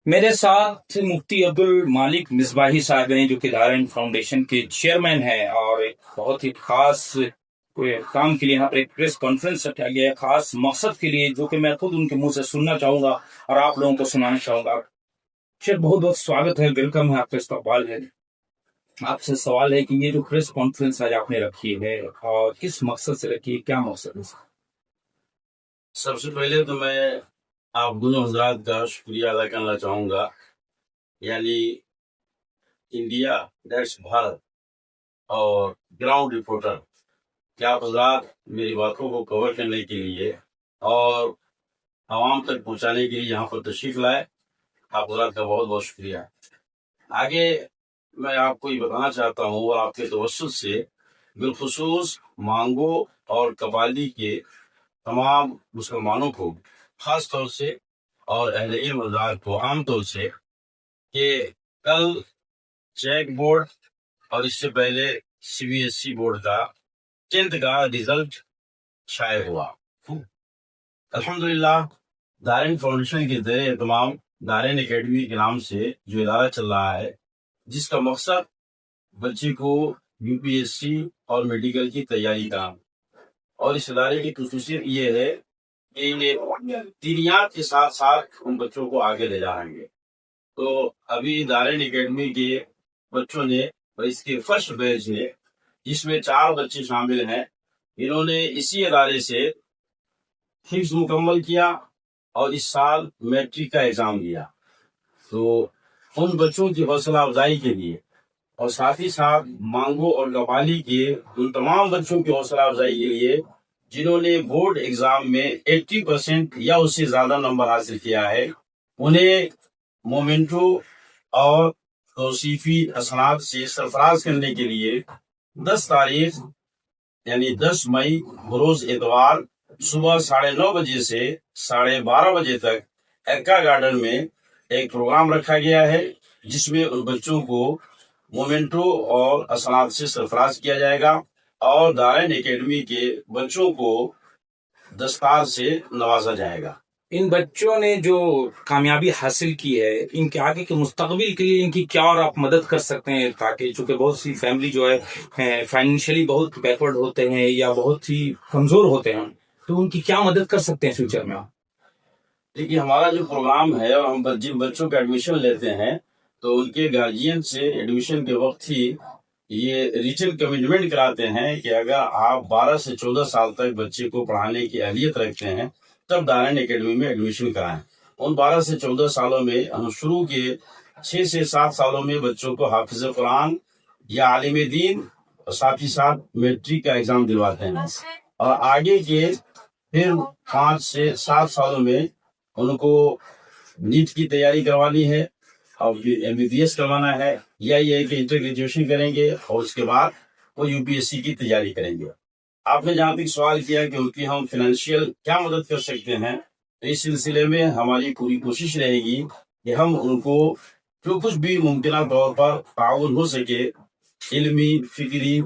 میرے ساتھ مفتی عبد المالک مصباحی صاحب ہیں جو کہ دارین فاؤنڈیشن کے چیئرمین ہیں، اور ایک بہت ہی خاص کوئی کام کے لیے یہاں پر ایک پریس کانفرنس رکھا گیا ہے، خاص مقصد کے لیے، جو کہ میں خود ان کے منہ سے سننا چاہوں گا اور آپ لوگوں کو سنانا چاہوں گا۔ شیخ، بہت بہت سواگت ہے، ویلکم ہے، آپ کا استقبال ہے۔ آپ سے سوال ہے کہ یہ جو پریس کانفرنس آج آپ نے رکھی ہے اور کس مقصد سے رکھی ہے، کیا مقصد ہے؟ سب سے پہلے تو میں آپ دونوں حضرات کا شکریہ ادا کرنا چاہوں گا، یعنی انڈیا نیٹس بھارت اور گراؤنڈ رپورٹر کہ آپ حضرات میری باتوں کو کور کرنے کے لیے اور عوام تک پہنچانے کے لیے یہاں پر تشریف لائے۔ آپ حضرات کا بہت بہت شکریہ۔ آگے میں آپ کو یہ بتانا چاہتا ہوں اور آپ کے توسط سے بالخصوص مانگو اور قبالی کے تمام مسلمانوں کو خاص طور سے اور اہل علم حضرات کو عام طور سے کہ کل چیک بورڈ اور اس سے پہلے C B S E board کا 10th کا ریزلٹ شائع ہوا۔ الحمدللہ دارین فاؤنڈیشن کے زیر اہتمام دارین اکیڈمی کے نام سے جو ادارہ چل رہا ہے، جس کا مقصد بچے کو یو پی ایس سی اور میڈیکل کی تیاری کا، اور اس ادارے کی خصوصیت یہ ہے کہ یہ دینیات کے ساتھ ساتھ ان بچوں کو آگے لے جائیں گے۔ تو ابھی دارین اکیڈمی کے بچوں نے اور اس کے فرسٹ بیچ نے، جس میں 4 بچے شامل ہیں، انہوں نے اسی ادارے سے حفظ مکمل کیا اور اس سال میٹرک کا ایگزام دیا۔ تو ان بچوں کی حوصلہ افزائی کے لیے اور ساتھ ہی ساتھ مانگو اور قبالی کے ان تمام بچوں کی حوصلہ افزائی کے لیے جنہوں نے بورڈ ایگزام میں 80% یا اس سے زیادہ نمبر حاصل کیا ہے، انہیں مومنٹو اور توصیفی اسناد سے سرفراز کرنے کے لیے 10 تاریخ یعنی 10 مئی بروز اتوار صبح 9:30 بجے سے 12:30 بجے تک ایرکا گارڈن میں ایک پروگرام رکھا گیا ہے، جس میں ان بچوں کو مومنٹو اور اسناد سے سرفراز کیا جائے گا اور دارین اکیڈمی کے بچوں کو دستار سے نوازا جائے گا۔ ان بچوں نے جو کامیابی حاصل کی ہے، ان کے آگے کے مستقبل کے لیے ان کی کیا اور آپ مدد کر سکتے ہیں؟ تاکہ چونکہ بہت سی فیملی جو ہے فائنینشلی بہت بیکورڈ ہوتے ہیں یا بہت ہی کمزور ہوتے ہیں، تو ان کی کیا مدد کر سکتے ہیں فیوچر میں؟ دیکھیے، ہمارا جو پروگرام ہے اور ہم جن بچوں کا ایڈمیشن لیتے ہیں تو ان کے گارجین سے ایڈمیشن کے وقت ہی یہ ریٹن کمٹمنٹ کراتے ہیں کہ اگر آپ 12 سے 14 سال تک بچے کو پڑھانے کی اہلیت رکھتے ہیں تب دارین اکیڈمی میں ایڈمیشن کرائیں۔ ان 12 سے 14 سالوں میں ہم شروع کے 6 سے 7 سالوں میں بچوں کو حافظ قرآن یا عالم دین اور ساتھ ہی ساتھ میٹرک کا ایگزام دلواتے ہیں، اور آگے کے پھر 5 سے 7 سالوں میں ان کو نیٹ کی تیاری کروانی ہے اور ایم بی بی ایس کروانا ہے، یا یہ کہ انٹر گریجویشن کریں گے اور اس کے بعد وہ یو پی ایس سی کی تیاری کریں گے۔ آپ نے جہاں تک سوال کیا کہ ان کی ہم فائنینشیل کیا مدد کر سکتے ہیں، تو اس سلسلے میں ہماری پوری کوشش رہے گی کہ ہم ان کو جو کچھ بھی ممکنہ طور پر تعاون ہو سکے، علمی، فکری،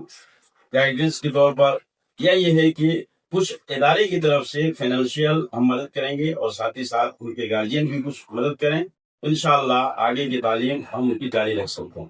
گائیڈنس کے طور پر، یا یہ ہے کہ کچھ ادارے کی طرف سے فائنینشیل ہم مدد کریں گے اور ساتھ ہی ساتھ ان کے گارجین بھی کچھ مدد کریں، انشاءاللہ آگے کی تعلیم ہم ان کی جاری رکھ سکتے ہیں۔